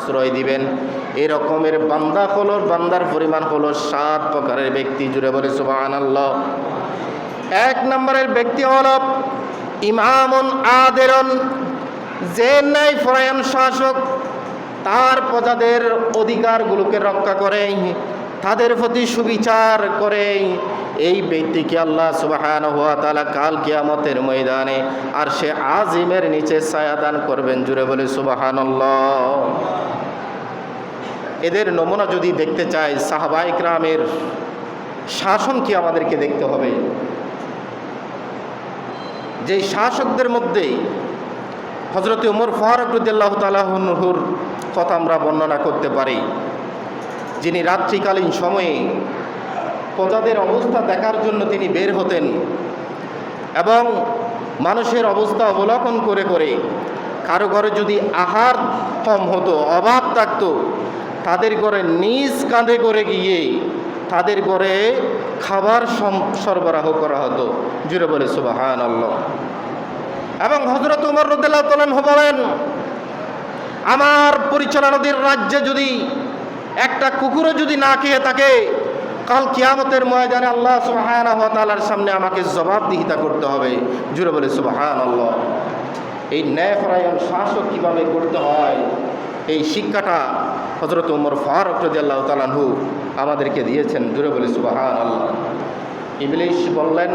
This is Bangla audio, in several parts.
আশ্রয় দিবেন। এরকমের বান্দা হলো, বান্দার পরিমাণ হলো 7 প্রকারের ব্যক্তি। জুড়ে বলে সুবহানাল্লাহ। 1 নম্বরের ব্যক্তি হলো ইমামুন আদিলুন, যে ন্যায় পরায়ণ শাসক, তার প্রজাদের অধিকারগুলোকে রক্ষা করে, তাদের প্রতি সুবিচার করে। এই ব্যক্তিকে আল্লাহ সুবহানাহু ওয়া তাআলা কাল কিয়ামতের ময়দানে আরশে আজিমের নিচে ছায়া দান করবেন। জুড়ে বলে সুবহানাল্লাহ। এদের নমুনা যদি দেখতে চাই, সাহাবায়ে কেরামের শাসন কি আমাদেরকে দেখতে হবে। যেই শাসকদের মধ্যে হযরত ওমর ফারুক রাদিয়াল্লাহু তাআলা আনহুর কথা আমরা বর্ণনা করতে পারি, যিনি রাত্রিকালীন সময়ে প্রজাদের অবস্থা দেখার জন্য তিনি বের হতেন এবং মানুষের অবস্থা অবলোকন করে করে কারো ঘরে যদি আহার কম হতো, অভাব থাকতো, তাদের ঘরে নিজ কাঁধে করে গিয়ে তাদের ঘরে খাবার সরবরাহ করা হতো। জুড়ে বলে সুবহানাল্লাহ। এবং হযরত ওমর রাদিয়াল্লাহু তাআলা আনহু বলেন, আমার পরিচালনাধীন রাজ্যে যদি একটা কুকুরও যদি না খেয়ে থাকে, কাল কিয়ামতের ময়দানে আল্লাহ সুবহানাহু ওয়া তাআলার সামনে আমাকে জবাবদিহিতা করতে হবে। জুড়ে বলে সুবহানাল্লাহ। এই ন্যায়পরায়ণ শাসক কীভাবে করতে হয়, এই শিক্ষাটা হযরত ওমর ফারুক রাদিয়াল্লাহু তাআলা আনহু আমাদেরকে দিয়েছেন। জুড়ে বলে সুবহানাল্লাহ। ইবলিস বললেন,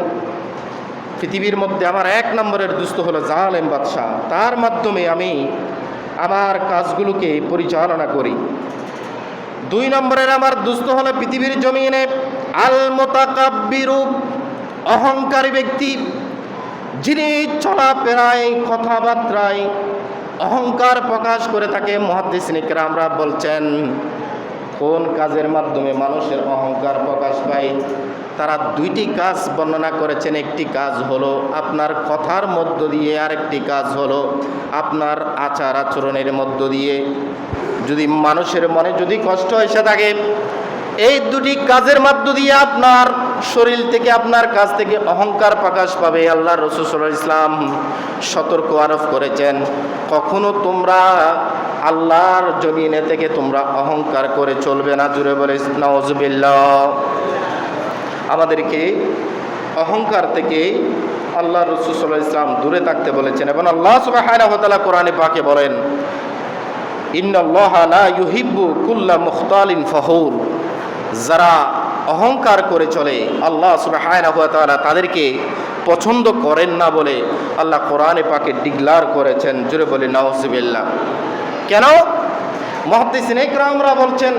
পৃথিবীর মধ্যে আমার 1 নম্বরের দুষ্ট হলো জালেম বাদশাহ, তার মাধ্যমে আমি আমার কাজগুলোকে পরিচালনা করি। 2 নম্বরের আমার দুষ্ট হলো পৃথিবীর জমিনে আল মুতাকাব্বিরু, অহংকারী ব্যক্তি, যিনি চলাফেরায় কথাবার্তায় অহংকার প্রকাশ করে থাকে। মুহাদ্দিসিনে কেরামরা বলছেন, কোন কাজের মাধ্যমে মানুষের অহংকার প্রকাশ পায়, তারা 2টি কাজ বর্ণনা করেছেন। একটি কাজ হলো আপনার কথার মধ্য দিয়ে, আরেকটি কাজ হলো আপনার আচার আচরণের মধ্য দিয়ে। যদি মানুষের মনে যদি কষ্ট এসে থাকে, এই 2টি কাজের মধ্য দিয়ে আপনার শরীর থেকে, আপনার কাছ থেকে অহংকার প্রকাশ পাবে। আল্লাহ রাসূল সাল্লাল্লাহু আলাইহি ওয়াসাল্লাম সতর্ক আরোপ করেছেন, কখনো তোমরা আল্লাহর জমিনে থেকে তোমরা অহংকার করে চলবে না। জুড়ে বলে নাউজুবিল্লাহ। আমাদেরকে অহংকার থেকে আল্লাহ রাসূল সাল্লাল্লাহু আলাইহি ওয়াসাল্লাম দূরে থাকতে বলেছেন। এবং আল্লাহ সুবহানাহু ওয়া তাআলা কোরআনে পাকে বলেন, ইন্নাল্লাহা লা ইউহিব্বু কুল্লা মুখতালিন ফখুর, যারা অহংকার করে চলে আল্লাহ সুবহানাহু ওয়া তাআলা তাদেরকে পছন্দ করেন না বলে আল্লাহ কোরআনে পাকে ডিক্লার করেছেন। জুড়ে বলে নাউজুবিল্লাহ। কেন? মুহাদ্দিসিনে কেরামরা বলছেন,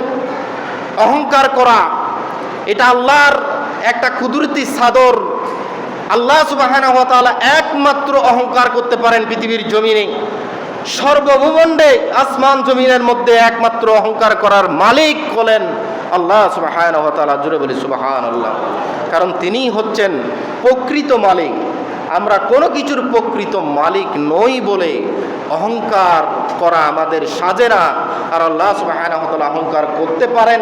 অহংকার করা এটা আল্লাহর একটা কুদরতি চাদর। আল্লাহ সুবহানাহু ওয়া তাআলা একমাত্র অহংকার করতে পারেন পৃথিবীর জমিনে। সর্বভূখণ্ডে আসমান জমিনের মধ্যে একমাত্র অহংকার করার মালিক হলেন আল্লাহ সুবহানাহু ওয়া তাআলা। জুড়ে বলি সুবহানাল্লাহ। কারণ তিনি হচ্ছেন প্রকৃত মালিক। আমরা কোনো কিছুর প্রকৃত মালিক নই বলে অহংকার করা আমাদের সাজে না। আর আল্লাহ সুবহানাহু ওয়া তাআলা অহংকার করতে পারেন,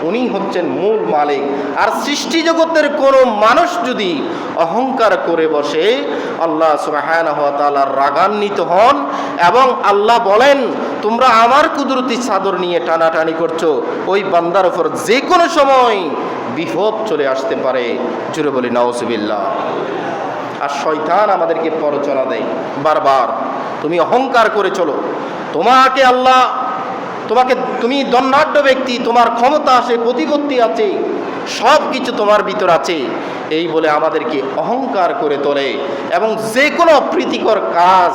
উনি হচ্ছেন মূল মালিক। আর সৃষ্টি জগতের কোনো মানুষ যদি অহংকার করে বসে, আল্লাহ সুবহানাহু ওয়া তাআলা রাগান্বিত হন এবং আল্লাহ বলেন, তোমরা আমার কুদরতি চাদর নিয়ে টানাটানি করছো, ওই বান্দার উপর যে কোনো সময় বিপদ চলে আসতে পারে। জুড়ে বলি নাউজুবিল্লাহ। আর শয়তান আমাদেরকে প্ররোচনা দেয় বারবার, তুমি অহংকার করে চলো, তোমাকে আল্লাহ, তুমি ধনাঢ্য ব্যক্তি, তোমার ক্ষমতা আছে, প্রতিপত্তি আছে, সব কিছু তোমার ভিতর আছে, এই বলে আমাদেরকে অহংকার করে তোলে এবং যে কোনো প্রীতিকর কাজ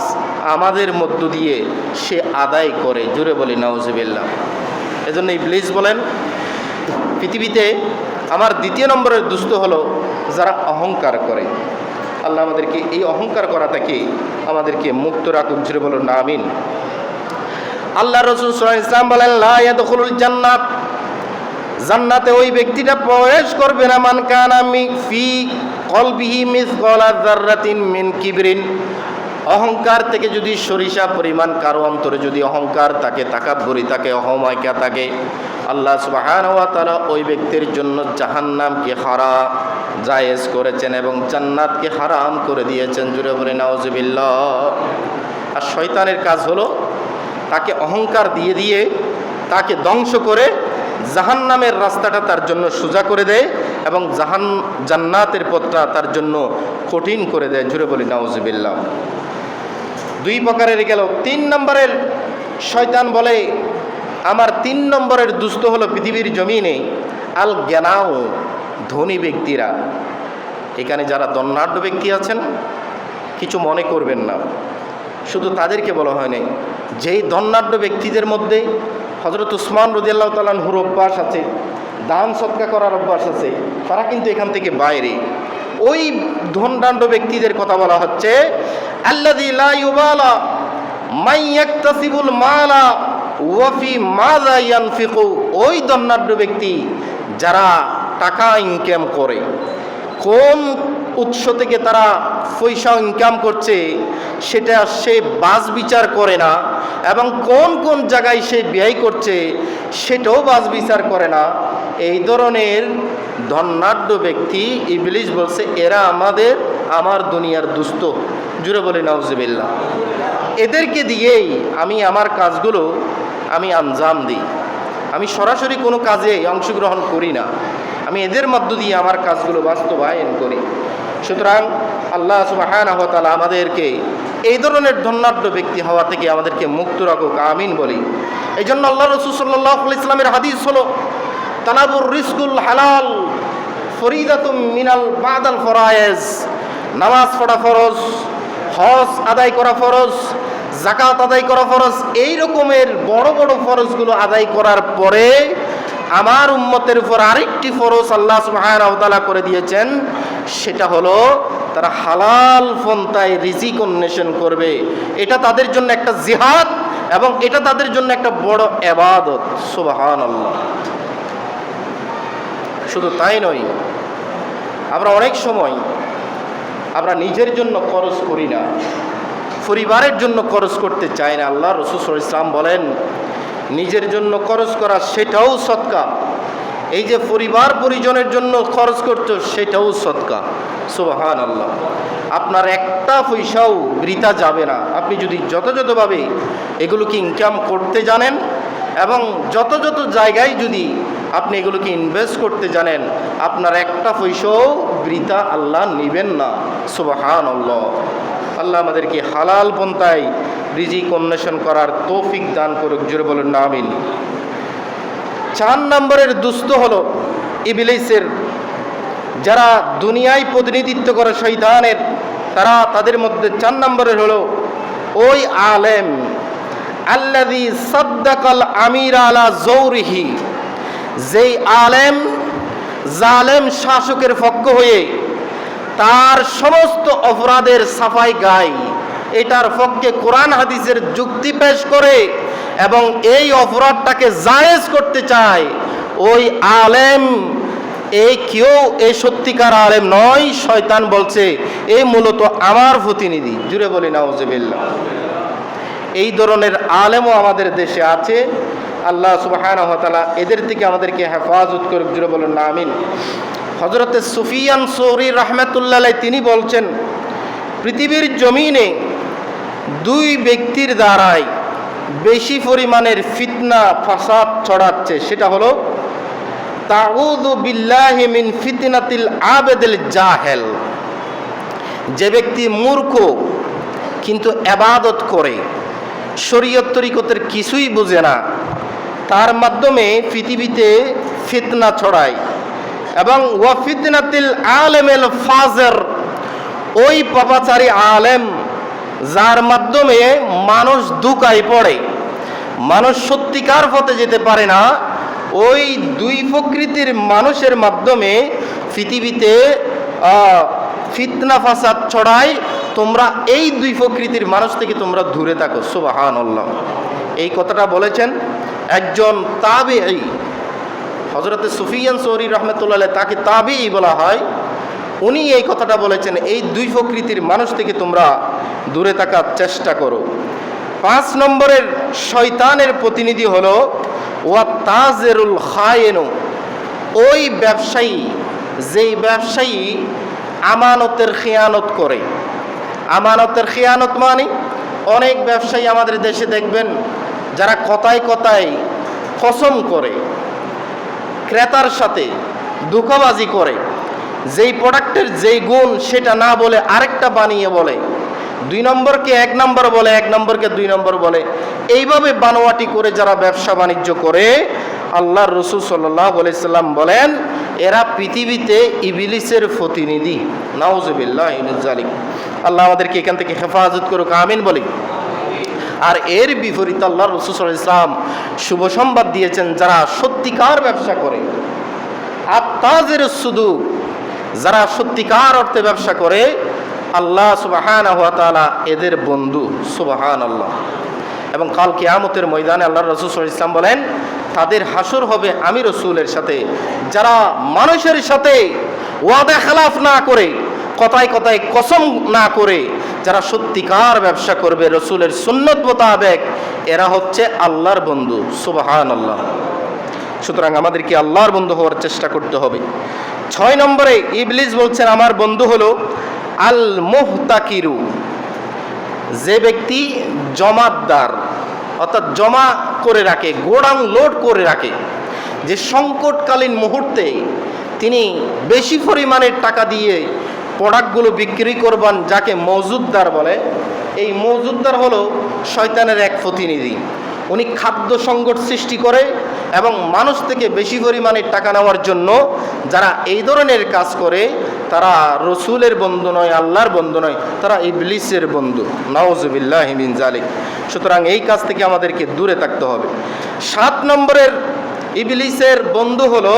আমাদের মধ্য দিয়ে সে আদায় করে। জুড়ে বলি নাউজুবিল্লাহ। এজন্য ইবলিস বলেন, পৃথিবীতে আমার 2 নম্বরের দুষ্ট হলো যারা অহংকার করে। আল্লাহ আমাদেরকে এই অহংকার করা থেকে আমাদেরকে মুক্ত রাখুন। জুড়ে বলুন না আমিন। আল্লাহ রাসূল সাল্লাল্লাহু আলাইহি ওয়াসাল্লাম বলেন, লা ইয়াদখুলুল জান্নাত, জান্নাতে ওই ব্যক্তিটা প্রবেশ করবে না, মান কানা ফি কলবিহি মিসকালা যাররাতিন মিন কিবরিন, অহংকার থেকে যদি সরিষা পরিমাণ কারো অন্তরে যদি অহংকার থাকে, তাকাব্বুরি থাকে, অহমাইকা থাকে, আল্লাহ সুবহানাহু ওয়া তাআলা ওই ব্যক্তির জন্য জাহান্নামকে হারাম জায়েজ করেছেন এবং জান্নাতকে হারাম করে দিয়েছেন। জুড়ে বলে নাউজুবিল্লাহ। আর শয়তানের কাজ হলো তাকে অহংকার দিয়ে দিয়ে তাকে ধ্বংস করে জাহান্নামের রাস্তাটা তার জন্য সোজা করে দেয় এবং জান্নাতের পথটা তার জন্য কঠিন করে দেয়। জুড়ে বলি নাউজুবিল্লাহ। দুই প্রকারের গেল। 3 নম্বরের শয়তান বলে, আমার 3 নম্বরের দুস্থ হলো পৃথিবীর জমিনে আল জ্ঞানাও, ধনী ব্যক্তিরা। এখানে যারা ধনাঢ্য ব্যক্তি আছেন কিছু মনে করবেন না, শুধু তাদেরকে বলা হয় নাই। যেই ধনাঢ্য ব্যক্তিদের মধ্যে হযরত উসমান রাদিয়াল্লাহু তাআলা আনহুর অভ্যাস আছে, দান সদকা করার অভ্যাস আছে, তারা কিন্তু এখান থেকে বাইরে। ওই ধনাঢ্য ব্যক্তিদের কথা বলা হচ্ছে, আল্লাযী লা ইউবালা মান ইয়াকতাসিবুল মালা ওয়া ফি মাযা ইয়ানফিকু। ওই ধনাঢ্য ব্যক্তি যারা টাকা ইনকাম করে, কোন উৎস থেকে তারা পয়সা ইনকাম করছে সেটা সে বাছ বিচার করে না, এবং কোন কোন জায়গায় সে ব্যয় করছে সেটাও বাছ বিচার করে না। এই ধরনের ধনাঢ্য ব্যক্তি ইবলিস বলছে এরা আমার দুনিয়ার দুস্থ। জুড়ে বলে নাউজুবিল্লাহ। এদেরকে দিয়েই আমি আমার কাজগুলো আমি আঞ্জাম দিই। আমি সরাসরি কোনো কাজে অংশগ্রহণ করি না, আমি এদের মধ্য দিয়ে আমার কাজগুলো বাস্তবায়ন করি। সুতরাং আল্লাহ সুবহানাহু ওয়া তাআলা আমাদেরকে এই ধরনের ধনাঢ্য ব্যক্তি হওয়া থেকে আমাদেরকে মুক্ত রাখুক, আমিন বলি। এই জন্য আল্লাহ রাসূল সাল্লাল্লাহু আলাইহি ওয়াসাল্লামের হাদিস হলো, তালাবুর রিজকুল হালাল ফরিদাতুম মিনাল বাদাল ফরায়েজ। নামাজ পড়া ফরজ, হজ আদায় করা ফরজ, যাকাত আদায় করা ফরজ। এই রকমের বড় বড় ফরজগুলো আদায় করার পরে আমার উম্মতের উপর আরেকটি ফরজ আল্লাহ সুবহানাহু ওয়া তাআলা করে দিয়েছেন, সেটা হলো তারা হালাল পন্থায় রিজিক অন্বেষণ করবে। এটা তাদের জন্য একটা জিহাদ এবং এটা তাদের জন্য একটা বড় ইবাদত। সুবহানাল্লাহ। শুধু তাই নয়, আমরা অনেক সময় আমরা নিজের জন্য খরচ করি না, পরিবারের জন্য খরচ করতে চাই না। আল্লাহ রাসূল সাল্লাল্লাহু আলাইহি ওয়াসাল্লাম বলেন, নিজের জন্য খরচ করা সেটাও সদকা। এই যে পরিবার পরিজনের জন্য খরচ করছো সেটাও সদকা। সুবহানাল্লাহ। আপনার একটা পয়সাও বৃথা যাবে না, আপনি যদি যথাযথভাবে এগুলোকে ইনকাম করতে জানেন এবং যত জায়গায় যদি আপনি এগুলোকে ইনভেস্ট করতে জানেন, আপনার একটা পয়সাও বৃথা আল্লাহ নেবেন না। সুবহানাল্লাহ। আল্লাহ আমাদেরকে হালাল পন্থায় রিজিক অন্বেষণ করার তৌফিক দান করুক। জোরে বলুন না আমিন। 4 নম্বরের দুস্থ হলো ইবলিসের, যারা দুনিয়ায় প্রতিনিধিত্ব করে শয়তানের, তাদের মধ্যে 4 নম্বরের হলো ওই আলেম আল্লাযী সাদ্দাকাল আমির আলা জৌরিহি। যেই আলেম জালেম শাসকের পক্ষ হয়ে তার সমস্ত অপরাধের সাফাই গায়, এটার পক্ষে কোরআন হাদিসের যুক্তি পেশ করে এবং এই অপরাধটাকে জায়েজ করতে চায়, ওই আলেম এই সত্যিকার আলেম নয়। শয়তান বলছে এই মূলত আমার প্রতিনিধি। জুড়ে বলি নাউজুবিল্লাহ। এই ধরনের আলেমও আমাদের দেশে আছে। আল্লাহ সুবহানাহু ওয়া তাআলা এদের থেকে আমাদেরকে হেফাজত করুক। জুড়ে বলুন না আমিন। হযরতে সুফিয়ান সৌরি রাহমাতুল্লাহ আলাইহি তিনি বলছেন, পৃথিবীর জমিনে 2 ব্যক্তির দ্বারাই বেশি পরিমাণের ফিতনা ফাসাদ ছড়াচ্ছে। সেটা হলো তাউযু বিল্লাহি মিন ফিতনাতিল আবেদিল জাহেল। যে ব্যক্তি মূর্খ কিন্তু ইবাদত করে, শরীয়ত তরিকতের কিছুই বুঝে না, তার মাধ্যমে পৃথিবীতে ফিতনা ছড়ায়। এবং ওয়া ফিতনাতিল আলেমিল ফাজির, ওই পাপাচারী আলেম যার মাধ্যমে মানুষ ধোঁকায় পড়ে, মানুষ সত্যিকার পথে যেতে পারে না, ওই 2 প্রকৃতির মানুষের মাধ্যমে পৃথিবীতে ফিতনা ফাসাদ ছড়ায়। তোমরা এই 2 প্রকৃতির মানুষ থেকে তোমরা দূরে থাকো। সুবহানাল্লাহ। এই কথাটা বলেছেন একজন তাবেঈ, হযরতে সুফিয়ান সৌরি রাহমাতুল্লাহ আলাইহি, তাকে তাবেঈ বলা হয়। উনি এই কথাটা বলেছেন, এই 2 প্রকৃতির মানুষ থেকে তোমরা দূরে থাকার চেষ্টা করো। 5 নম্বরের শয়তানের প্রতিনিধি হলো ওয়া তাজিরুল খায়েনু। ওই ব্যবসায়ী, যেই ব্যবসায়ী আমানতের খেয়ানত করে। আমানতের খেয়ানত মানে অনেক ব্যবসায়ী আমাদের দেশে দেখবেন যারা কথায় কথায় কসম করে, ক্রেতার সাথে ধোঁকাবাজি করে, যেই প্রোডাক্টের যেই গুণ সেটা না বলে আরেকটা বানিয়ে বলে, 2 নম্বরকে 1 নম্বর বলে, 1 নম্বরকে 2 নম্বর বলে, এইভাবে বানোয়াটি করে যারা ব্যবসা বাণিজ্য করে, আল্লাহর রাসূল সাল্লাল্লাহু আলাইহি সাল্লাম বলেন এরা পৃথিবীতে ইবলিসের প্রতিনিধি। নাউযুবিল্লাহি মিন যালিক। আল্লাহ আমাদেরকে এখান থেকে হেফাজত করুক, আমিন বলি। আর এর বিপরীতে আল্লাহর রাসূল সাল্লাল্লাহু আলাইহি সাল্লাম শুভ সংবাদ দিয়েছেন যারা সত্যিকার ব্যবসা করে, আত্তাজির সুদুক, যারা সত্যিকার অর্থে ব্যবসা করে, আল্লাহ সুবহানাহু ওয়া তাআলা এদের বন্ধু। সুবহানাল্লাহ। এবং কাল কিয়ামতের ময়দানে আল্লাহর রাসূল সাল্লাল্লাহু আলাইহি সাল্লাম বলেন তাদের হাসর হবে আমি রাসূলের সাথে, যারা মানুষের সাথে ওয়াদা খেলাফ না করে, কথায় কথায় কসম না করে, যারা সত্যিকার ব্যবসা করবে রাসূলের সুন্নত মোতাবেক, এরা হচ্ছে আল্লাহর বন্ধু। সুবহানাল্লাহ। সুতরাং আমাদেরকে আল্লাহর বন্ধু হওয়ার চেষ্টা করতে হবে। 6 নম্বরে ইবলিস বলছেন আমার বন্ধু হলো আল মুহতাকিরু, যে ব্যক্তি জমাতদার, অর্থাৎ জমা করে রাখে, গোডাউন লোড করে রাখে, যে সংকটকালীন মুহূর্তে তিনি বেশি পরিমাণের টাকা দিয়ে প্রোডাক্টগুলো বিক্রি করবেন, যাকে মজুদদার বলে। এই মজুদদার হলো শয়তানের এক প্রতিনিধি। উনি খাদ্য সংকট সৃষ্টি করে এবং মানুষ থেকে বেশি পরিমাণে টাকা নেওয়ার জন্য যারা এই ধরনের কাজ করে তারা রসুলের বন্ধু নয়, আল্লাহর বন্ধু নয়, তারা ইবলিসের বন্ধু। নাউযুবিল্লাহি মিন যালিক। সুতরাং এই কাজ থেকে আমাদেরকে দূরে থাকতে হবে। 7 নম্বরের ইবলিসের বন্ধু হলো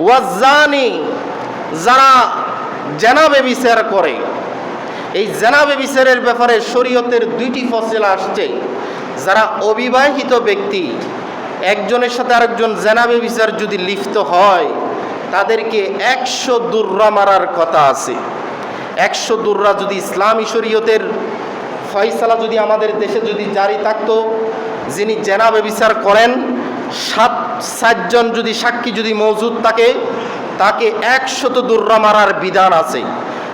ওয়াজ্জানি, যারা জেনা ব্যভিচার করে। এই জেনা ব্যভিচারের ব্যাপারে শরীয়তের 2টি ফসলা আসছে। যারা অবিবাহিত ব্যক্তি একজনের সাথে আরেকজন জেনা ব্যভিচার যদি লিপ্ত হয়, তাদেরকে 100 দুররা মারার কথা আছে। 100 দুররা যদি ইসলামী শরীয়তের ফয়সালা যদি আমাদের দেশে যদি জারি থাকতো, যিনি জেনা ব্যভিচার করেন 7 জন যদি সাক্ষী যদি মওজুদ থাকে, তাকে 100 দুররা মারার বিধান আছে।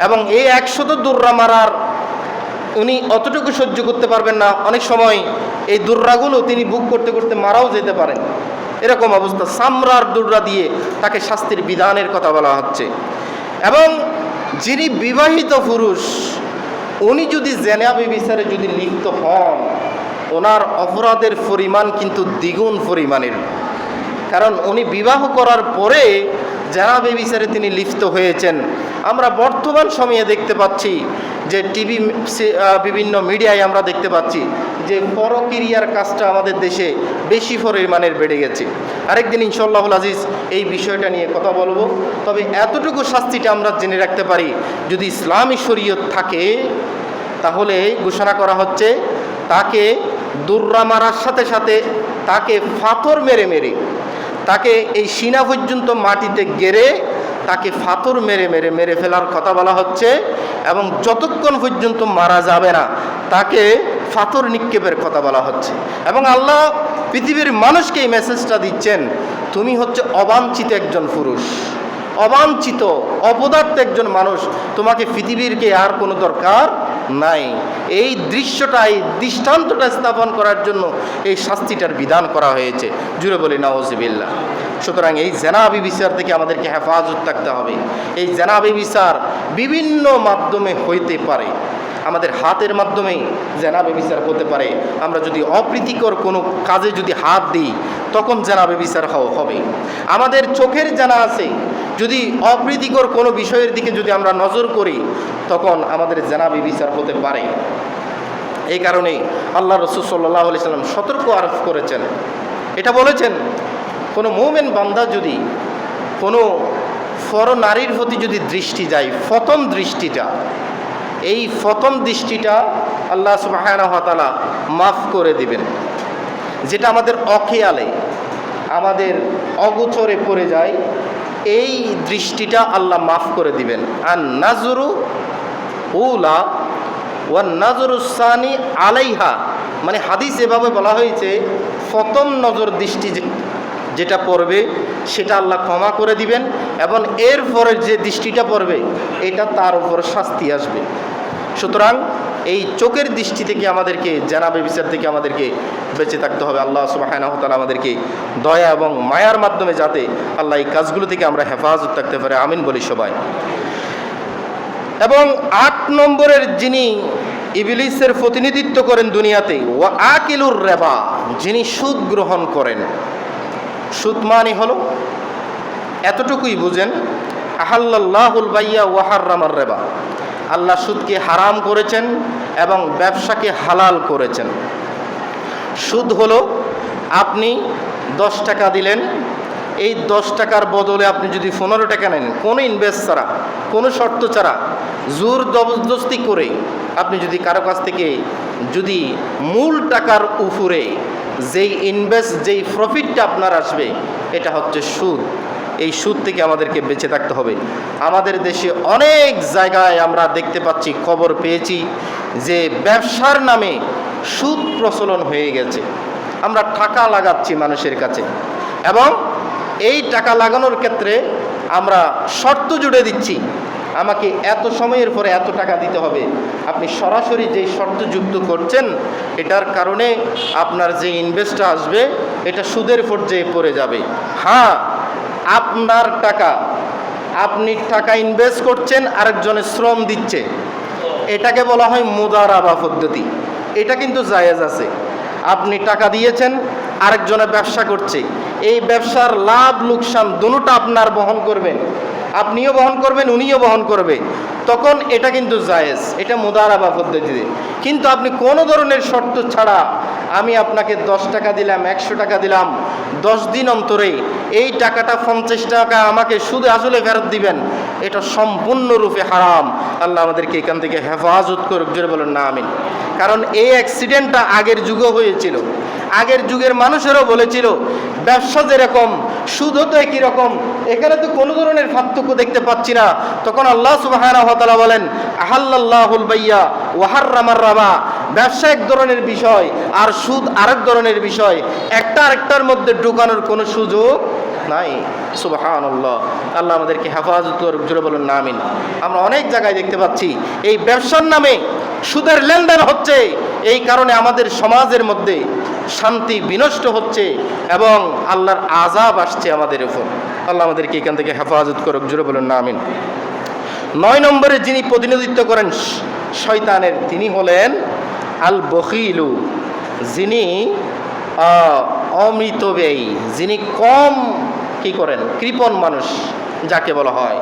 এবং এই 100 দুররা মারার উনি অতটুকু সহ্য করতে পারবেন না, অনেক সময় এই দুর্রাগুলো তিনি বুক করতে করতে মারাও যেতে পারেন। এরকম অবস্থা, সামরার দুর্রা দিয়ে তাকে শাস্তির বিধানের কথা বলা হচ্ছে। এবং যিনি বিবাহিত পুরুষ, উনি যদি জেনা ব্যভিচারে যদি লিপ্ত হন, ওনার অপরাধের পরিমাণ কিন্তু দ্বিগুণ পরিমাণের। কারণ উনি বিবাহ করার পরে জেনা ব্যভিচারে তিনি লিপ্ত হয়েছেন। আমরা বর্তমান সময়ে দেখতে পাচ্ছি যে টিভি বিভিন্ন মিডিয়ায় আমরা দেখতে পাচ্ছি যে পরকীয়ার কাজটা আমাদের দেশে বেশি পরিমাণের বেড়ে গেছে। আরেকদিন ইনশাআল্লাহুল আজিজ এই বিষয়টা নিয়ে কথা বলবো। তবে এতটুকু শাস্তিটা আমরা জেনে রাখতে পারি, যদি ইসলামী শরীয়ত থাকে তাহলে ঘোষণা করা হচ্ছে তাকে দুর্রা মারার সাথে সাথে তাকে পাথর মেরে মেরে, তাকে এই সিনা পর্যন্ত মাটিতে গেড়ে তাকে পাথর মেরে মেরে মেরে ফেলার কথা বলা হচ্ছে। এবং যতক্ষণ পর্যন্ত মারা যাবে না তাকে পাথর নিক্ষেপের কথা বলা হচ্ছে। এবং আল্লাহ পৃথিবীর মানুষকে এই মেসেজটা দিচ্ছেন, তুমি হচ্ছে অবাঞ্ছিত একজন পুরুষ, অবাঞ্ছিত অপদার্থ একজন মানুষ, তোমাকে পৃথিবীরকে আর কোনো দরকার নাই। এই দৃশ্যটা, এই দৃষ্টান্তটা স্থাপন করার জন্য এই শাস্তিটার বিধান করা হয়েছে। জুড়ে বলি নাউযুবিল্লাহ। সুতরাং এই জেনা ব্যভিচার থেকে আমাদেরকে হেফাজত থাকতে হবে। এই জেনা ব্যভিচার বিভিন্ন মাধ্যমে হইতে পারে। আমাদের হাতের মাধ্যমেই জেনা ব্যভিচার হতে পারে। আমরা যদি অপ্রীতিকর কোনো কাজে যদি হাত দিই তখন জেনা ব্যভিচার হবে। আমাদের চোখের জানা আছে, যদি অপ্রীতিকর কোনো বিষয়ের দিকে যদি আমরা নজর করি তখন আমাদের জেনা ব্যভিচার হতে পারে। এই কারণেই আল্লাহ রাসূল সাল্লাল্লাহু আলাইহি সাল্লাম সতর্ক আরোপ করেছেন। এটা বলেছেন, কোনো মুমিন বান্দা যদি কোনো পর নারীর প্রতি যদি দৃষ্টি যায়, ফতন দৃষ্টিটা, এই ফতন দৃষ্টিটা আল্লাহ সুবহানাহু ওয়া তাআলা মাফ করে দিবেন। যেটা আমাদের অখেয়ালে, আমাদের অগোচরে পড়ে যায়, এই দৃষ্টিটা আল্লাহ মাফ করে দিবেন। আর নাজরু উলা ওয়া নাজরু সানি আলাইহা, মানে হাদিস এভাবে বলা হয়েছে, প্রথম নজর দৃষ্টি যেটা পড়বে সেটা আল্লাহ ক্ষমা করে দিবেন, এবং এর পরে যে দৃষ্টিটা পড়বে এটা তার উপর শাস্তি আসবে। সুতরাং এই চোখের দৃষ্টি থেকে আমাদেরকে, জেনা ব্যভিচার থেকে আমাদেরকে বেঁচে থাকতে হবে। আল্লাহ সুবহানাহু ওয়া তাআলা আমাদেরকে দয়া এবং মায়ার মাধ্যমে যাতে আল্লাহ এই কাজগুলো থেকে আমরা হেফাজত থাকতে পারে, আমিন বলি সবাই। এবং 8 নম্বরের যিনি ইবলিসের প্রতিনিধিত্ব করেন দুনিয়াতে, ওয়া আকিলুর রিবা, যিনি সুদ গ্রহণ করেন। সুদ মানে হলো, এতটুকুই বুঝেন, আহাল্লাল্লাহুল বাইয়া ওয়া হাররামার রিবা, আল্লাহ সুদকে হারাম করেছেন এবং ব্যবসাকে হালাল করেছেন। সুদ হলো, আপনি 10 টাকা দিলেন, এই 10 টাকার বদলে আপনি যদি 15 টাকা নেন, কোনো ইনভেস্ট ছাড়া, কোনো শর্ত ছাড়া, জোর জবরদস্তি করে আপনি যদি কারো কাছ থেকে যদি মূল টাকার উপরে যেই ইনভেস্ট, যেই প্রফিটটা আপনার আসবে, এটা হচ্ছে সুদ। এই সুদ থেকে আমাদেরকে বেঁচে থাকতে হবে। আমাদের দেশে অনেক জায়গায় আমরা দেখতে পাচ্ছি, খবর পেয়েছি যে ব্যবসার নামে সুদ প্রচলন হয়ে গেছে। আমরা টাকা লাগাচ্ছি মানুষের কাছে এবং এই টাকা লাগানোর ক্ষেত্রে আমরা শর্ত জুড়ে দিচ্ছি, আমাকে এত সময়ের পরে এত টাকা দিতে হবে। আপনি সরাসরি যেই শর্ত যুক্ত করছেন, এটার কারণে আপনার যে ইনভেস্টটা আসবে এটা সুদের পর্যায়ে পড়ে যাবে। হ্যাঁ, আপনার টাকা, আপনি টাকা ইনভেস্ট করছেন, আরেকজনের শ্রম দিচ্ছে, এটাকে বলা হয় মুদারাবা পদ্ধতি। এটা কিন্তু জায়েজ আছে। আপনি টাকা দিয়েছেন, আরেকজনের ব্যবসা করছে, এই ব্যবসার লাভ লোকসান দুটোটা আপনার বহন করবেন, আপনিও বহন করবেন, উনিও বহন করবে, তখন এটা কিন্তু জায়েজ, এটা মুদারাবা পদ্ধতিতে। কিন্তু আপনি কোনো ধরনের শর্ত ছাড়া, আমি আপনাকে 10 টাকা দিলাম, 100 টাকা দিলাম, 10 দিন অন্তরে এই টাকাটা 50 টাকা আমাকে সুদে আসলে ফেরত দিবেন, এটা সম্পূর্ণরূপে হারাম। আল্লাহ আমাদেরকে এখান থেকে হেফাজত করুক, জোরে বলেন না আমিন। কারণ এই অ্যাক্সিডেন্টটা আগের যুগেও হয়েছিল, আগের যুগের মানুষেরও বলেছিল ব্যবসা যেরকম সুদ হতো একই রকম, এখানে তো কোনো ধরনের পার্থক্য দেখতে পাচ্ছি না। তখন আল্লাহ সুবহানাহু ওয়া তাআলা বলেন, আহাল্লাল্লাহুল বাইয়া ওয়া হাররামার রিবা, ব্যবসা এক ধরনের বিষয় আর সুদ আরেক ধরনের বিষয়, একটা আরেকটার মধ্যে ঢুকানোর কোনো সুযোগ নাই। সুবহানাল্লাহ, আল্লাহ আমাদেরকে হেফাজত করুক, জোরে বলুন না আমিন। আমরা অনেক জায়গায় দেখতে পাচ্ছি এই ব্যবসার নামে সুদের লেনদেন হচ্ছে, এই কারণে আমাদের সমাজের মধ্যে শান্তি বিনষ্ট হচ্ছে এবং আল্লাহর আযাব আসছে আমাদের উপর। আল্লাহ আমাদেরকে এখান থেকে হেফাজত করুক, জোরে বলুন না আমিন। 9 নম্বরে যিনি প্রতিনিধিত্ব করেন শয়তানের, তিনি হলেন আল বখিলু, যিনি অমৃতব্যয়ী, যিনি কম কি করেন, কৃপণ মানুষ যাকে বলা হয়,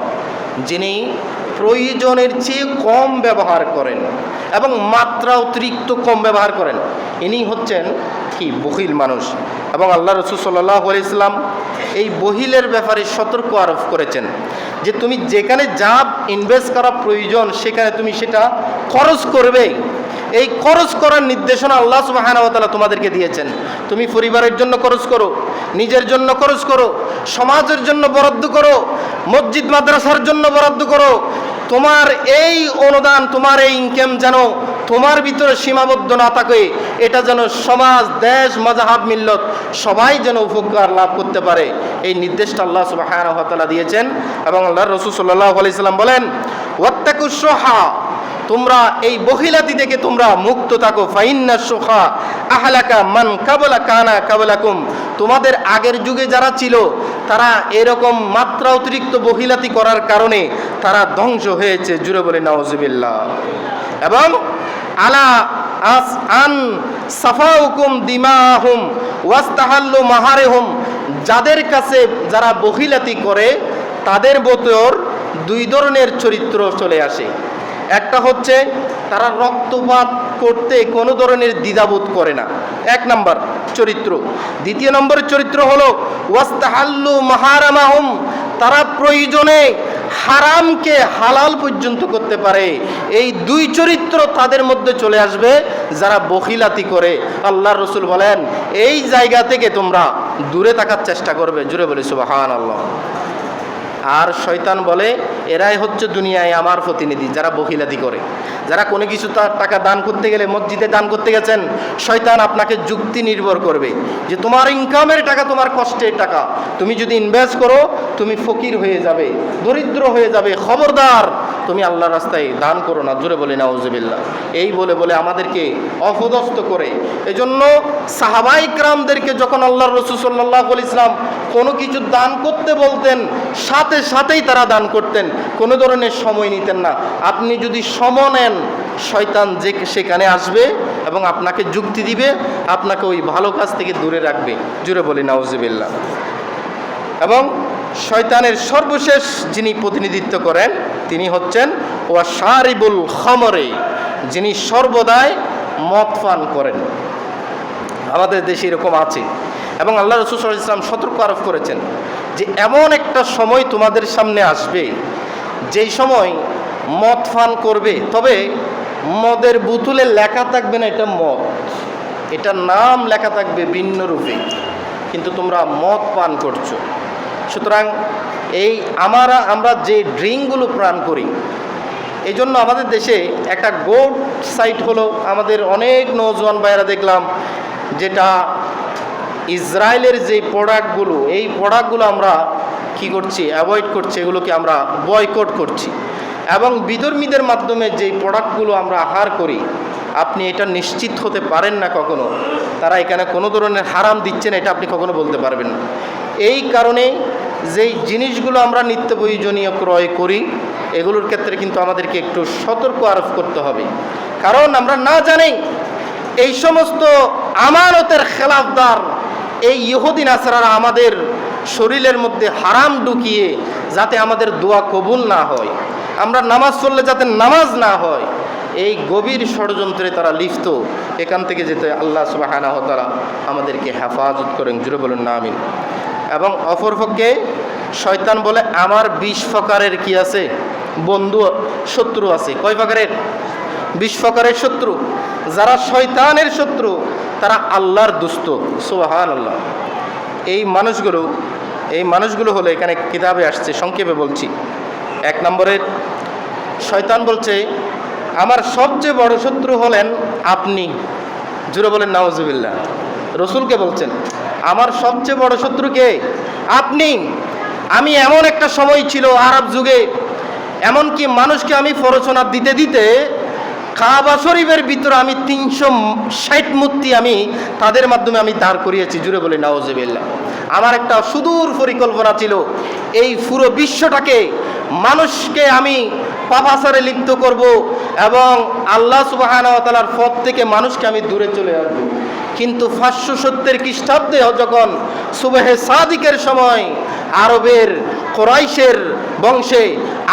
যিনি প্রয়োজনের চেয়ে কম ব্যবহার করেন এবং মাত্রা অতিরিক্ত কম ব্যবহার করেন, ইনি হচ্ছেন কি বখিল মানুষ। এবং আল্লাহ রাসূল সাল্লাল্লাহু আলাইহি ওয়াসাল্লাম এই বহিলের ব্যাপারে সতর্ক আরোপ করেছেন যে তুমি যেখানে যা ইনভেস্ট করা প্রয়োজন সেখানে তুমি সেটা খরচ করবে। এই খরচ করার নির্দেশনা আল্লাহ সুবহানাহু ওয়া তাআলা তোমাদেরকে দিয়েছেন। তুমি পরিবারের জন্য খরচ করো, নিজের জন্য খরচ করো, সমাজের জন্য বরাদ্দ করো, মসজিদ মাদ্রাসার জন্য বরাদ্দ করো। তোমার এই অনুদান, তোমার এই ইনকাম যেন তোমার ভিতরে সীমাবদ্ধ না থাকে, এটা যেন সমাজ, দেশ, মাযহাব, মিল্লত সবাই যেন উপকার লাভ করতে পারে, এই নির্দেশটা আল্লাহ সুবহানাহু ওয়া তাআলা দিয়েছেন। এবং আল্লাহর রাসূল সাল্লাল্লাহু আলাইহি সাল্লাম বলেন, ওয়াত্তাকুশ শুহা, তোমরা এই বখিলাতি থেকে তোমরা মুক্ত থাকো। ফাইন্না শুহা আহলাকা মান কাবলা কানা কাবলাকুম, তোমাদের আগের যুগে যারা ছিল তারা এরকম মাত্রা অতিরিক্ত বখিলাতি করার কারণে তারা ধ্বংস হয়েছে, জুড়ে বলে নাউজুবিল্লাহ। এবং আলা আস আন সাফাউকুম দিমাহুম ওয়াস্তাহাল্লু মাহারিহুম, যাদের কাছে যারা বখিলাতি করে তাদের ভিতর 2 ধরনের চরিত্র চলে আসে। একটা হচ্ছে তারা রক্তপাত করতে কোনো ধরনের দ্বিধাবোধ করে না, 1 নম্বর চরিত্র। 2 নম্বর চরিত্র হলো ওয়াস্তাহাল্লু মাহারামাহুম, তারা প্রয়োজনে হারামকে হালাল পর্যন্ত করতে পারে। এই 2 চরিত্র তাদের মধ্যে চলে আসবে যারা বখিলাতি করে। আল্লাহর রাসূল বলেন এই জায়গা থেকে তোমরা দূরে থাকার চেষ্টা করবে, জুড়ে বলি সুবহানাল্লাহ। আর শয়তান বলে এরাই হচ্ছে দুনিয়ায় আমার প্রতিনিধি, যারা বখিলাতি করে, যারা কোনো কিছু তার টাকা দান করতে গেলে, মসজিদে দান করতে গেছেন, শয়তান আপনাকে যুক্তি নির্ভর করবে যে তোমার ইনকামের টাকা, তোমার কষ্টের টাকা, তুমি যদি ইনভেস্ট করো তুমি ফকির হয়ে যাবে, দরিদ্র হয়ে যাবে, খবরদার তুমি আল্লাহর রাস্তায় দান করো না। জোরে বলে নাউজুবিল্লাহ। এই বলে বলে আমাদেরকে অপদস্থ করে। এজন্য সাহাবাই کرامদেরকে যখন আল্লাহর রাসূল সাল্লাল্লাহু আলাইহি ওয়াসাল্লাম কোনো কিছু দান করতে বলতেন, সাথে সাথেই তারা দান করতেন, কোনো ধরনের সময় নিতেন না। আপনি যদি সময় নেন, শয়তান যে সেখানে আসবে এবং আপনাকে যুক্তি দিবে, আপনাকে ওই ভালো কাজ থেকে দূরে রাখবে। জোরে বলি নাউজুবিল্লাহ। এবং শয়তানের সর্বশেষ যিনি প্রতিনিধিত্ব করেন তিনি হচ্ছেন ওয়া শারিবুল খামরে, যিনি সর্বদাই মদ পান করেন। আমাদের দেশে এরকম আছে এবং আল্লাহ রাসূল সাল্লাল্লাহু আলাইহি ওয়াসাল্লাম সতর্ক আরোপ করেছেন যে এমন একটা সময় তোমাদের সামনে আসবে যেই সময় মদ পান করবে, তবে মদের বোতলে লেখা থাকবে না এটা মদ, এটার নাম লেখা থাকবে ভিন্ন রূপে, কিন্তু তোমরা মদ পান করছো। সুতরাং এই আমরা যে ড্রিঙ্কগুলো পান করি, এই জন্য আমাদের দেশে একটা গোড সাইট হলো, আমাদের অনেক নওজোয়ান ভাইয়েরা দেখলাম যেটা ইসরায়েলের যে প্রোডাক্টগুলো, এই প্রোডাক্টগুলো আমরা কি করছি, অ্যাভয়েড করছি, এগুলোকে আমরা বয়কট করছি। এবং বিধর্মীদের মাধ্যমে যেই প্রোডাক্টগুলো আমরা আহার করি, আপনি এটা নিশ্চিত হতে পারেন না কখনো তারা এখানে কোনো ধরনের হারাম দিচ্ছেন, এটা আপনি কখনো বলতে পারবেন না। এই কারণে যেই জিনিসগুলো আমরা নিত্য প্রয়োজনীয় ক্রয় করি, এগুলোর ক্ষেত্রে কিন্তু আমাদেরকে একটু সতর্ক আরোপ করতে হবে। কারণ আমরা না জানি এই সমস্ত আমানতের খেলাফদার এই ইহুদি নাসারারা আমাদের শরীরের মধ্যে হারাম ঢুকিয়ে যাতে আমাদের দোয়া কবুল না হয়, আমরা নামাজ পড়লে যাতে নামাজ না হয়, এই গভীর ষড়যন্ত্রে তারা লিপ্ত। এখান থেকে যেতে আল্লাহ সুবহানাহু ওয়া তাআলা আমাদেরকে হেফাজত করেন। জুড়ে বলুন না আমিন। এবং অপরপক্ষে শয়তান বলে আমার 20 প্রকারের কি আছে বন্ধু, শত্রু আছে। কয় প্রকারের? 20 প্রকারের শত্রু। যারা শয়তানের শত্রু তারা আল্লাহর দুষ্ট। সুবহানাল্লাহ। এই মানুষগুলো হলো, এখানে কিতাবে আসছে, সংক্ষেপে বলছি। 1 নম্বরের শয়তান বলছে আমার সবচেয়ে বড় শত্রু হলেন আপনি। জুড়ে বলেন নাউজুবিল্লাহ। রসুলকে বলছেন আমার সবচেয়ে বড় শত্রু কে? আপনি। আমি এমন একটা সময় ছিল আরব যুগে, এমনকি মানুষকে আমি প্ররোচনা দিতে দিতে কাবা শরীফের ভিতরে আমি 360 মূর্তি আমি তাদের মাধ্যমে আমি দাঁড় করিয়েছি। জুড়ে বলি নাউজুবিল্লাহ। আমার একটা সুদূর পরিকল্পনা ছিল, এই পুরো বিশ্বটাকে মানুষকে আমি পাপাচারে লিপ্ত করব এবং আল্লাহ সুবহানাহু ওয়া তাআলার পথ থেকে মানুষকে আমি দূরে চলে আসবো। কিন্তু 570 খ্রিস্টাব্দে যখন সুবহে সাদিকের সময় আরবের কুরাইশের বংশে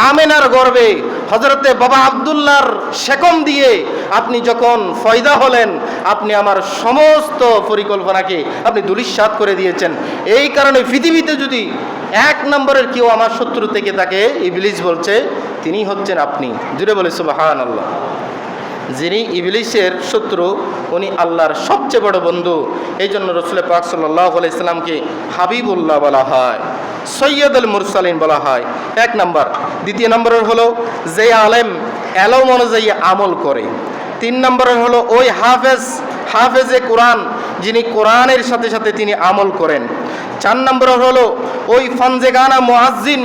আমেনার গর্ভে হযরতে বাবা আব্দুল্লাহর শেকম দিয়ে আপনি যখন ফয়দা হলেন, আপনি আমার সমস্ত পরিকল্পনাকে আপনি ধূলিসাৎ করে দিয়েছেন। এই কারণে পৃথিবীতে যদি 1 নম্বরের কেউ আমার শত্রু থেকে থাকে, ইবলিস বলছে তিনি হচ্ছেন আপনি। জুড়ে বলে সুবহানাল্লাহ। যিনি ইবলিসের শত্রু উনি আল্লাহর সবচেয়ে বড় বন্ধু। এই জন্য রাসূল পাক সাল্লাল্লাহু আলাইহি সাল্লামকে হাবিবুল্লাহ বলা হয়, সৈয়দুল মুরসালিন বলা হয়। 1 নম্বর। 2 নম্বরের হলো যে আলেম এলম অনুযায়ী আমল করে। 3 নম্বরের হলো ওই হাফেজে কোরআন, যিনি কোরআনের সাথে সাথে তিনি আমল করেন। 4 নম্বরের হলো ওই ফানজেগানা মুয়াজ্জিন,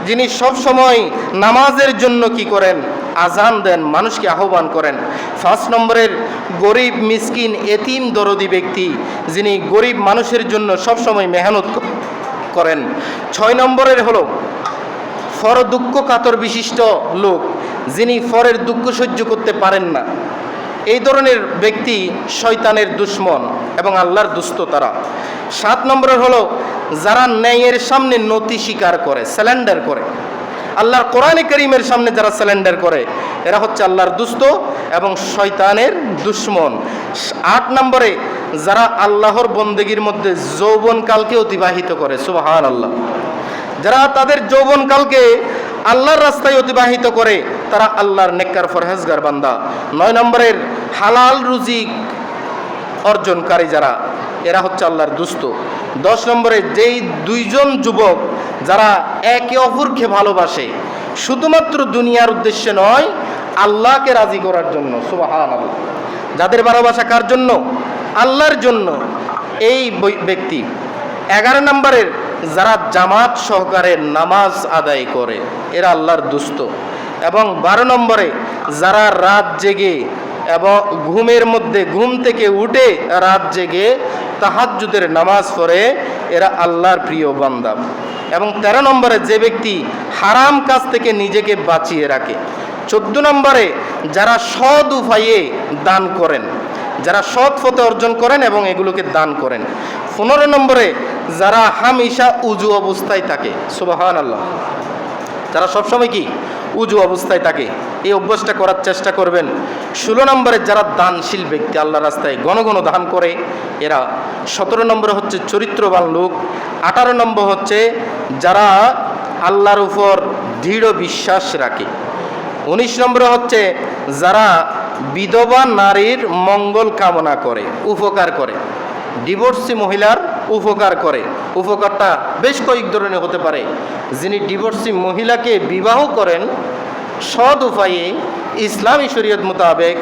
যিনি সব সময় নামাজের জন্য কি করেন, আজান দেন, মানুষকে আহ্বান করেন। 5 নম্বরের গরিব মিসকিন এতিম দরদি ব্যক্তি, যিনি গরিব মানুষের জন্য সব সময় মেহনত করেন। 6 নম্বরের হলো ফর দুঃখ কাতর বিশিষ্ট লোক, যিনি ফরের দুঃখ সহ্য করতে পারেন না। এই ধরনের ব্যক্তি শয়তানের দুশমন এবং আল্লাহর দুষ্ট তারা। 7 নম্বরের হলো যারা ন্যায়ের সামনে নতি স্বীকার করে, স্যালেন্ডার করে। আল্লাহর কোরআনে কারীমের সামনে যারা স্যালেন্ডার করে, এরা হচ্ছে আল্লাহর দুষ্ট এবং শয়তানের দুশমন। 8 নম্বরে যারা আল্লাহর বন্দেগীর মধ্যে যৌবনকালকে অতিবাহিত করে। সুবহানাল্লাহ। যারা তাদের যৌবনকালকে আল্লাহর রাস্তায় অতিবাহিত করে, তারা আল্লাহর নেককার ফরহেজগার বান্দা। 9 নম্বরের হালাল রুজি অর্জনকারী যারা, এরা হচ্ছে আল্লাহর দুষ্ট। 10 নম্বরে যেই 2জন যুবক যারা একে অপরকে ভালোবাসে, শুধুমাত্র দুনিয়ার উদ্দেশ্যে নয়, আল্লাহকে রাজি করার জন্য। সুবহানাল্লাহ। যাদের ভালোবাসা কার জন্য? আল্লাহর জন্য। এই ব্যক্তি। 11 নম্বরের যারা জামাত সহকারে নামাজ আদায় করে, এরা আল্লাহর দুস্ত। এবং 12 নম্বরে যারা রাত জেগে এবং ঘুমের মধ্যে ঘুম থেকে উঠে রাত জেগে তাহাজ্জুদের নামাজ পড়ে, এরা আল্লাহর প্রিয় বান্দা। এবং 13 নম্বরে যে ব্যক্তি হারাম কাজ থেকে নিজেকে বাঁচিয়ে রাখে। 14 নম্বরে যারা সৎ উপায়ে দান করেন, যারা সৎ পথে অর্জন করেন এবং এগুলোকে দান করেন। 15 নম্বরে যারা হামেশা উজু অবস্থায় থাকে, সুবহানাল্লাহ, যারা সবসময় কি উজু অবস্থায় থাকে, এই অভ্যাসটা করার চেষ্টা করবেন। 16 নম্বরে যারা দানশীল ব্যক্তি, আল্লাহ রাস্তায় ঘন ঘন দান করে এরা। 17 নম্বরে হচ্ছে চরিত্রবান লোক। 18 নম্বর হচ্ছে যারা আল্লাহর উপর দৃঢ় বিশ্বাস রাখে। 19 নম্বরে হচ্ছে যারা বিধবা নারীর মঙ্গল কামনা করে, উপকার করে, ডিভোর্সি মহিলার উপকার করে। উপকারটা বেশ কয়েক ধরনের হতে পারে। যিনি ডিভোর্সি মহিলাকে বিবাহ করেন সৎ উপায়ে ইসলামী শরীয়ত মোতাবেক,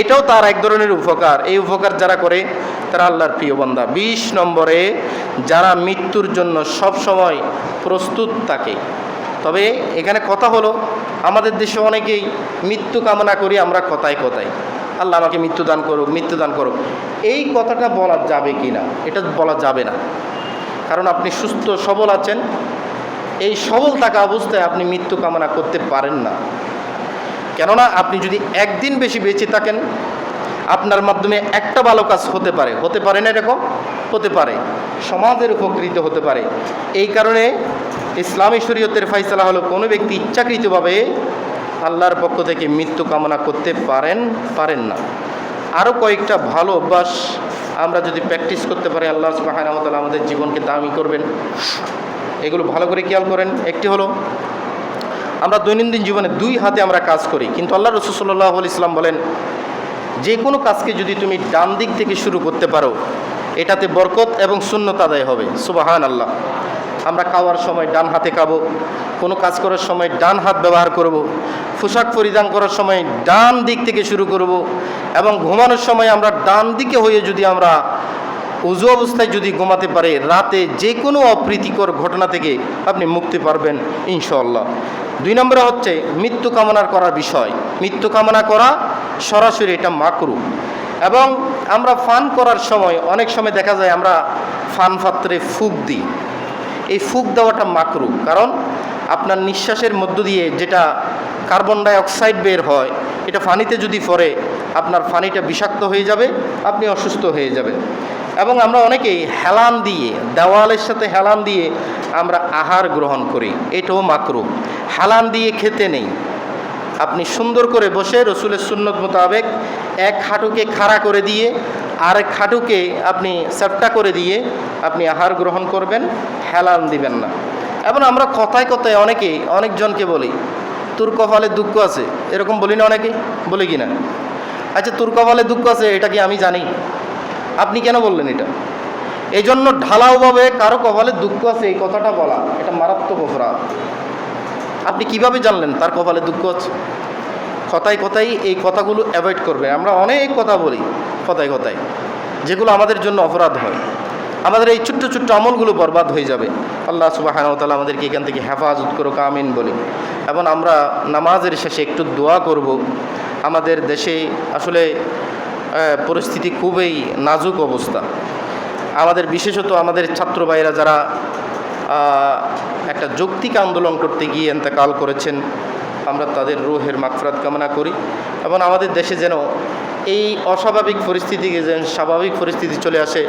এটাও তার এক ধরনের উপকার। এই উপকার যারা করে তারা আল্লাহর প্রিয় বান্দা। 20 নম্বরে যারা মৃত্যুর জন্য সব সময় প্রস্তুত থাকে। তবে এখানে কথা হলো, আমাদের দেশে অনেকেই মৃত্যু কামনা করি আমরা কথায় কথায়, আল্লাহ আমাকে মৃত্যু দান করুক, মৃত্যু দান করুক। এই কথাটা বলা যাবে কি না? এটা বলা যাবে না। কারণ আপনি সুস্থ সবল আছেন, এই সবল থাকা অবস্থায় আপনি মৃত্যু কামনা করতে পারেন না। কেননা আপনি যদি একদিন বেশি বেঁচে থাকেন, আপনার মাধ্যমে একটা ভালো কাজ হতে পারে, হতে পারে না এরকম? হতে পারে, সমাজের উপকৃত হতে পারে। এই কারণে ইসলামী শরীয়তের ফায়সালা হলো কোনো ব্যক্তি ইচ্ছাকৃতভাবে আল্লাহর পক্ষ থেকে মৃত্যু কামনা করতে পারেন না। আরও কয়েকটা ভালো অভ্যাস আমরা যদি প্র্যাকটিস করতে পারি, আল্লাহ সুবহানাহু ওয়া তাআলা আমাদের জীবনকে দামি করবেন। এগুলো ভালো করে খেয়াল করেন। একটি হলো, আমরা দৈনন্দিন জীবনে 2 হাতে আমরা কাজ করি, কিন্তু আল্লাহ রাসূল সাল্লাল্লাহু আলাইহি ওয়াসাল্লাম বলেন যে কোনো কাজকে যদি তুমি ডান দিক থেকে শুরু করতে পারো, এটাতে বরকত এবং সুন্নত আদায় হবে। সুবহানাল্লাহ। আমরা খাওয়ার সময় ডান হাতে খাবো, কোনো কাজ করার সময় ডান হাত ব্যবহার করব, পোশাক পরিধান করার সময় ডান দিক থেকে শুরু করব, এবং ঘুমানোর সময় আমরা ডান দিকে হয়ে যদি আমরা উজু অবস্থায় যদি ঘুমাতে পারে, রাতে যে কোনো অপ্রীতিকর ঘটনা থেকে আপনি মুক্তি পারবেন ইনশাআল্লাহ। 2 নম্বরে হচ্ছে মৃত্যু কামনার করার বিষয়। মৃত্যু কামনা করা সরাসরি এটা মাকরুহ। এবং আমরা ফান করার সময় অনেক সময় দেখা যায় আমরা ফান পাত্রে ফুঁক দিই। এই ফুঁক দেওয়াটা মাকরুহ, কারণ আপনার নিঃশ্বাসের মধ্য দিয়ে যেটা কার্বন ডাই অক্সাইড বের হয়, এটা পানিতে যদি পড়ে আপনার পানিটা বিষাক্ত হয়ে যাবে, আপনি অসুস্থ হয়ে যাবেন। এবং আমরা অনেকেই হেলান দিয়ে, দেওয়ালের সাথে হেলান দিয়ে আমরা আহার গ্রহণ করি, এটাও মাকরুহ। হেলান দিয়ে খেতে নেই। আপনি সুন্দর করে বসে রসুলের সুন্নত মোতাবেক এক হাঁটুকে খাড়া করে দিয়ে আরেক হাঁটুকে আপনি চ্যাপ্টা করে দিয়ে আপনি আহার গ্রহণ করবেন, হেলান দিবেন না। এবং আমরা কথায় কথায় অনেকজনকে বলি তোর কপালে দুঃখ আছে, এরকম বলি না? অনেকে বলি কি না? আচ্ছা, তোর কপালে দুঃখ আছে এটা কি আমি জানি? আপনি কেন বললেন এটা? এই জন্য ঢালাওভাবে কারো কপালে দুঃখ আছে এই কথাটা বলা, এটা মারাত্মক অপরাধ। আপনি কিভাবে জানলেন তার কপালে দুঃখ আছে? কথায় কথায় এই কথাগুলো অ্যাভয়েড করবে। আমরা অনেক কথা বলি কথায় কথায়, যেগুলো আমাদের জন্য অপরাধ হয়। আমাদের এই ছোট্ট ছোট্ট আমলগুলো বরবাদ হয়ে যাবে। আল্লাহ সুবহানাহু ওয়া তাআলা আমাদেরকে এখান থেকে হেফাজত করুক, আমিন বলি। এবং আমরা নামাজের শেষে একটু দোয়া করব। আমাদের দেশে আসলে পরিস্থিতি খুবই নাজুক অবস্থা। আমাদের বিশেষত আমাদের ছাত্র ভাইয়েরা যারা একটা যৌক্তিক আন্দোলন করতে গিয়ে ইন্তেকাল করেছেন, আমরা তাদের রূহের মাগফিরাত কামনা করি। এবং আমাদের দেশে যেন এই অস্বাভাবিক পরিস্থিতিকে যেন স্বাভাবিক পরিস্থিতি চলে আসে,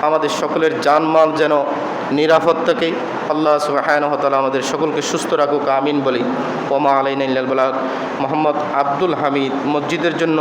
আমাদের সকলের জানমাল যেন নিরাপদ থাকে। আল্লাহ সুবহানাহু ওয়া তাআলা আমাদের সকলকে সুস্থ রাখুক, আমিন বলি। ওয়া মা আলাইনা ইল্লাল বালাগ। মোহাম্মদ আব্দুল হামিদ মসজিদের জন্য